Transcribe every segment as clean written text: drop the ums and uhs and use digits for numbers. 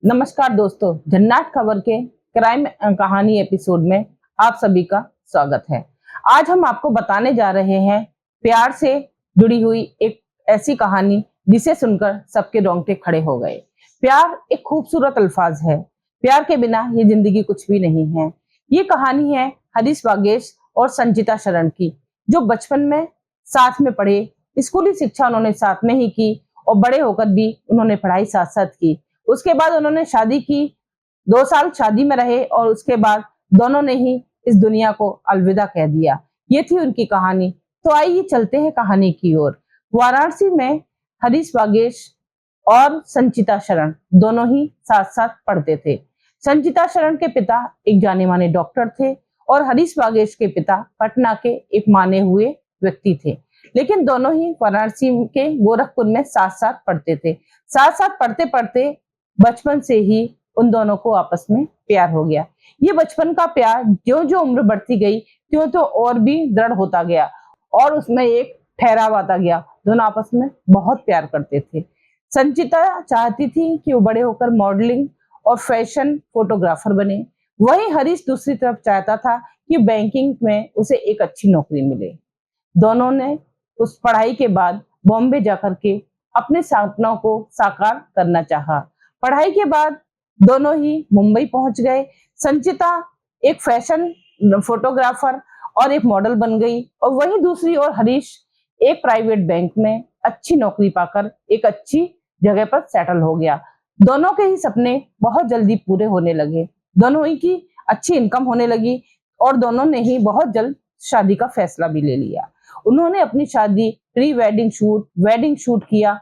नमस्कार दोस्तों, जन्नत खबर के क्राइम कहानी एपिसोड में आप सभी का स्वागत है। आज हम आपको बताने जा रहे हैं प्यार से जुड़ी हुई एक ऐसी कहानी जिसे सुनकर सबके रोंगटे खड़े हो गए। प्यार एक खूबसूरत अल्फाज है। प्यार के बिना ये जिंदगी कुछ भी नहीं है। ये कहानी है हरीश वागेश और संचिता शरण की, जो बचपन में साथ में पढ़े। स्कूली शिक्षा उन्होंने साथ में ही की और बड़े होकर भी उन्होंने पढ़ाई साथ साथ की। उसके बाद उन्होंने शादी की, 2 साल शादी में रहे और उसके बाद दोनों ने ही इस दुनिया को अलविदा कह दिया। ये थी उनकी कहानी। तो आइए चलते हैं कहानी की ओर। वाराणसी में हरीश वागेश और संचिता शरण दोनों ही साथ साथ पढ़ते थे। संचिता शरण के पिता एक जाने माने डॉक्टर थे और हरीश वागेश के पिता पटना के एक माने हुए व्यक्ति थे। लेकिन दोनों ही वाराणसी के गोरखपुर में साथ साथ पढ़ते थे। साथ साथ पढ़ते पढ़ते बचपन से ही उन दोनों को आपस में प्यार हो गया। ये बचपन का प्यार ज्यों ज्यों उम्र बढ़ती गई त्यों तो और भी दृढ़ होता गया और उसमें एक ठहराव आता गया। दोनों आपस में बहुत प्यार करते थे। संचिता चाहती थी कि वो बड़े होकर मॉडलिंग और फैशन फोटोग्राफर बने। वहीं हरीश दूसरी तरफ चाहता था कि बैंकिंग में उसे एक अच्छी नौकरी मिले। दोनों ने उस पढ़ाई के बाद बॉम्बे जाकर के अपने सपनों को साकार करना चाहा। पढ़ाई के बाद दोनों ही मुंबई पहुंच गए। संचिता एक फैशन फोटोग्राफर और एक मॉडल बन गई और वहीं दूसरी ओर हरीश एक प्राइवेट बैंक में अच्छी नौकरी पाकर एक अच्छी जगह पर सेटल हो गया। दोनों के ही सपने बहुत जल्दी पूरे होने लगे। दोनों ही की अच्छी इनकम होने लगी और दोनों ने ही बहुत जल्द शादी का फैसला भी ले लिया। उन्होंने अपनी शादी pre wedding shoot, wedding shoot किया।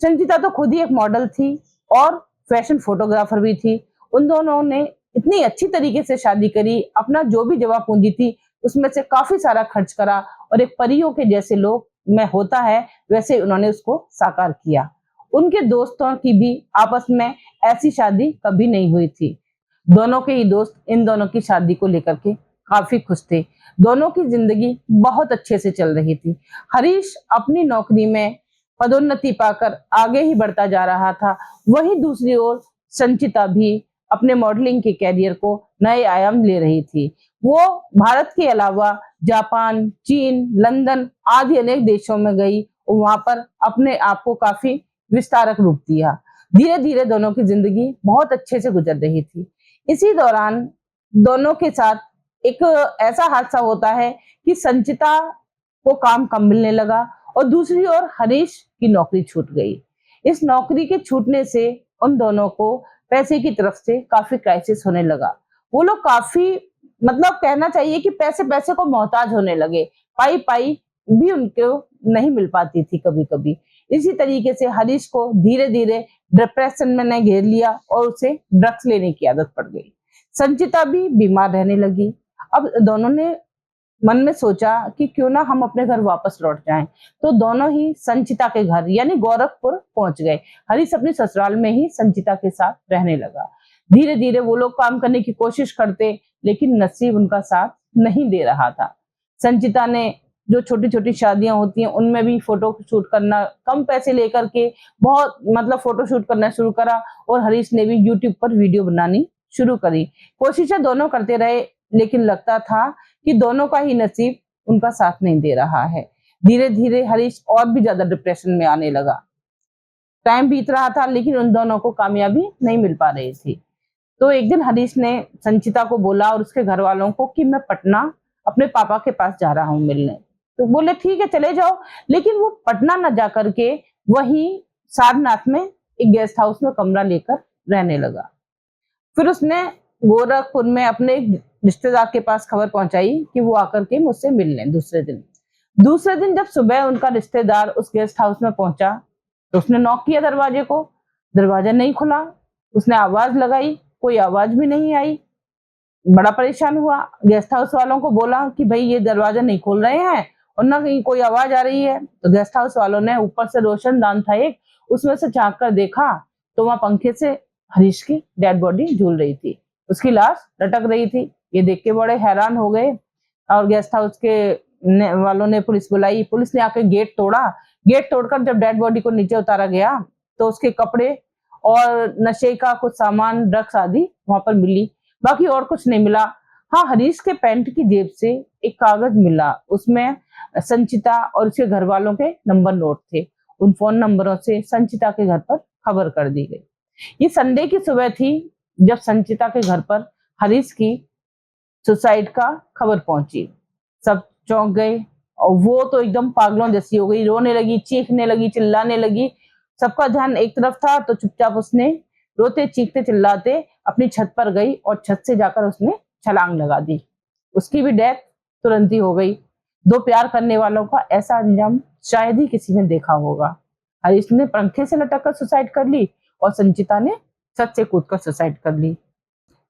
संचिता तो खुद ही एक मॉडल थी और फैशन फोटोग्राफर भी थी। उन दोनों ने इतनी अच्छी तरीके से शादी करी, अपना जो भी जमा पूंजी थी उसमें से काफी सारा खर्च करा और एक परियों के जैसे लोग में होता है वैसे उन्होंने उसको साकार किया। उनके दोस्तों की भी आपस में ऐसी शादी कभी नहीं हुई थी। दोनों के ही दोस्त इन दोनों की शादी को लेकर के काफी खुश थे। दोनों की जिंदगी बहुत अच्छे से चल रही थी। हरीश अपनी नौकरी में पदोन्नति पाकर आगे ही बढ़ता जा रहा था। वहीं दूसरी ओर संचिता भी अपने मॉडलिंग के कैरियर को नए आयाम ले रही थी। वो भारत के अलावा जापान, चीन, लंदन आदि अनेक देशों में गई और वहां पर अपने आप को काफी विस्तारक रूप दिया। धीरे धीरे दोनों की जिंदगी बहुत अच्छे से गुजर रही थी। इसी दौरान दोनों के साथ एक ऐसा हादसा होता है कि संचिता को काम कम मिलने लगा और दूसरी ओर हरीश की नौकरी छूट गई। इस नौकरी के छूटने से उन दोनों को पैसे की तरफ से काफी क्राइसिस होने लगा। वो लोग काफी मतलब कहना चाहिए कि पैसे पैसे को मोहताज होने लगे। पाई पाई भी उनको नहीं मिल पाती थी कभी कभी। इसी तरीके से हरीश को धीरे धीरे डिप्रेशन में ने घेर लिया और उसे ड्रग्स लेने की आदत पड़ गई। संचिता भी बीमार रहने लगी। अब दोनों ने मन में सोचा कि क्यों ना हम अपने घर वापस लौट जाएं। तो दोनों ही संचिता के घर यानी गोरखपुर पहुंच गए। हरीश अपनी ससुराल में ही संचिता के साथ रहने लगा। धीरे धीरे वो लोग काम करने की कोशिश करते लेकिन नसीब उनका साथ नहीं दे रहा था। संचिता ने जो छोटी छोटी शादियां होती हैं उनमें भी फोटो शूट करना कम पैसे लेकर के बहुत मतलब फोटो शूट करना शुरू करा और हरीश ने भी यूट्यूब पर वीडियो बनानी शुरू करी। कोशिशें दोनों करते रहे लेकिन लगता था कि दोनों का ही नसीब उनका साथ नहीं दे रहा है। धीरे धीरे हरीश और भी ज्यादा डिप्रेशन में आने लगा। टाइम बीत रहा था लेकिन उन दोनों को कामयाबी नहीं मिल पा रही थी। तो एक दिन हरीश ने संचिता को बोला और उसके घर वालों को कि मैं पटना अपने पापा के पास जा रहा हूँ मिलने। तो बोले ठीक है चले जाओ। लेकिन वो पटना न जा करके वहीं सारनाथ में एक गेस्ट हाउस में कमरा लेकर रहने लगा। फिर उसने गोरखपुर में अपने रिश्तेदार के पास खबर पहुंचाई कि वो आकर के मुझसे मिल लें दूसरे दिन जब सुबह उनका रिश्तेदार उस गेस्ट हाउस में पहुंचा तो उसने नॉक किया दरवाजे को। दरवाजा नहीं खुला। उसने आवाज लगाई, कोई आवाज भी नहीं आई। बड़ा परेशान हुआ। गेस्ट हाउस वालों को बोला कि भाई ये दरवाजा नहीं खोल रहे हैं और ना कहीं कोई आवाज आ रही है। तो गेस्ट हाउस वालों ने ऊपर से रोशनदान था एक, उसमें से झांक कर देखा तो वहां पंखे से हरीश की डेड बॉडी झूल रही थी। उसकी लाश लटक रही थी। ये देख के बड़े हैरान हो गए और गेस्ट हाउस के वालों ने पुलिस बुलाई। पुलिस ने आके गेट तोड़ा। गेट तोड़कर जब डेड बॉडी को नीचे उतारा गया तो उसके कपड़े और नशे का कुछ सामान, ड्रग्स आदि वहां पर मिली, बाकी और कुछ नहीं मिला। हाँ, हरीश के पैंट की जेब से एक कागज मिला, उसमें संचिता और उसके घर वालों के नंबर नोट थे। उन फोन नंबरों से संचिता के घर पर खबर कर दी गई। ये संडे की सुबह थी जब संचिता के घर पर हरीश की सुसाइड का खबर पहुंची। सब चौंक गए और वो तो एकदम पागलों जैसी हो गई, रोने लगी, चीखने लगी, चिल्लाने लगी। सबका ध्यान एक तरफ था तो चुपचाप उसने रोते चीखते चिल्लाते अपनी छत पर गई और छत से जाकर उसने छलांग लगा दी। उसकी भी डेथ तुरंत ही हो गई। दो प्यार करने वालों का ऐसा अंजाम शायद ही किसी ने देखा होगा। हरीश ने पंखे से लटक कर सुसाइड कर ली और संचिता ने छत से कूद कर सुसाइड कर ली।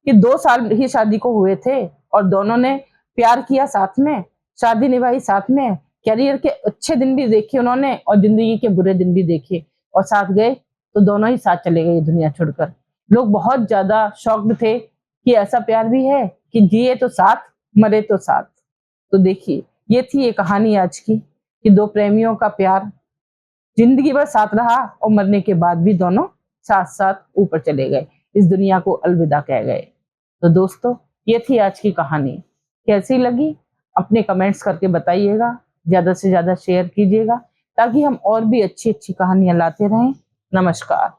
कि 2 साल ही शादी को हुए थे और दोनों ने प्यार किया साथ में, शादी निभाई साथ में, करियर के अच्छे दिन भी देखे उन्होंने और जिंदगी के बुरे दिन भी देखे, और साथ गए तो दोनों ही साथ चले गए दुनिया छोड़कर। लोग बहुत ज्यादा शॉक्ड थे कि ऐसा प्यार भी है कि जिए तो साथ, मरे तो साथ। तो देखिए, ये थी ये कहानी आज की कि दो प्रेमियों का प्यार जिंदगी भर साथ रहा और मरने के बाद भी दोनों साथ साथ ऊपर चले गए, इस दुनिया को अलविदा कह गए। तो दोस्तों, ये थी आज की कहानी। कैसी लगी अपने कमेंट्स करके बताइएगा, ज्यादा से ज्यादा शेयर कीजिएगा ताकि हम और भी अच्छी अच्छी कहानियां लाते रहें। नमस्कार।